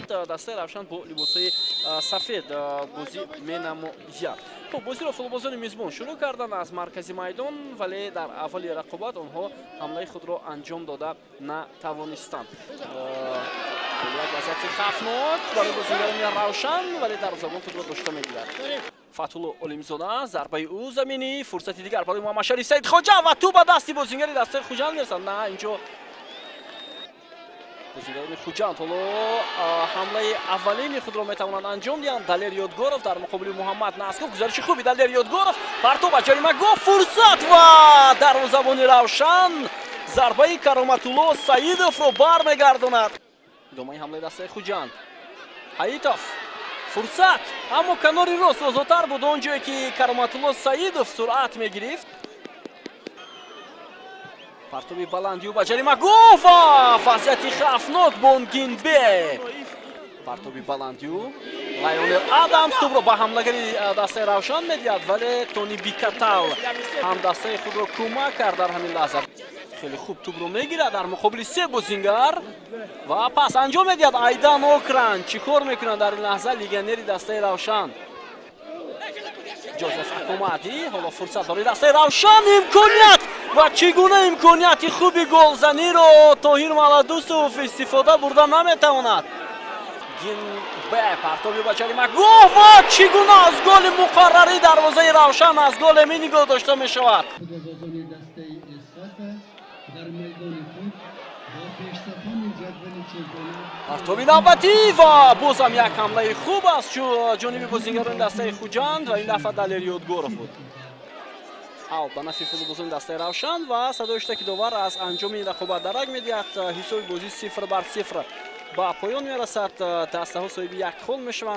дастаи равшан бо либосҳои сафед бозӣ менамояд. خب بازی فوتبالبازان میزبان شروع کردن از مرکزی میدان ولی در اول رقابت آنها حمله خود را انجام داده نتوانستند. یک وضعیت خطرناک برای بازیگران روشن ولی در زمان خود را داشته میگیرد. فتح‌الله علیم‌زاده ضربه او زمینی فرصتی دیگر برای محمد شریف سید خواجه و تو به دستی بازیگر دسته خوجند میرسند. نه اینجا بازیگران خوجند حالا حمله اولین خود را میتوانند انجام دهند. دلیر یادگورов در مقابل محمد نسکوف گزارش خوبی دلیر یادگورов پرتو به جریمه گفت فرصت و دروازه‌بان روشن ضربه کرامت‌الله سعیدов را برمیگرداند. ادامه حمله دسته خوجند حییتов فرصت اما کناری راست آزادتر بود اونجایی که کرامت‌الله سعیدов سرعت میگرفت. پرتوی بلندیو با جریمه گفت وضعیت خطرناک بونگینبه پرتوی بلندیو لایونل آدامز توپ را به حملهگری دسته روشن میدهد ولی تونی بیکاتال هم دسته خود را کمک کرد در همین لحظه. خیلی خوب توپ رو میگیرد در مقابل سه بازیگر و پس انجام میدهد. ایدان اوکران چیکار میکنه در این لحظه لیگنری دسته روشن جوزف اکومادی حالا فرصت برای دسته روشن امکانیت و چگونه امکانیت خوبی گلزنی رو طاهر ملادوسوف استفاده برده نمیتواند. گینبه پرتابی با جریمه گفت چگونه از گل مقرری دروازه روشن از گل می نگاه داشته می شود. پرتابی نوبتی و باز هم یک حمله خوب است جانب بازیگران دسته خوجند و این دفعه دلیر یادگورов بود. اوت به نفع فوتبالبازان دسته روشن و صدای اشتراکی داور از انجام این رقابت درک میدهد. حساب بازی 0-0 به پایان میرسد. دسته ها صاحب یک گل میشوند.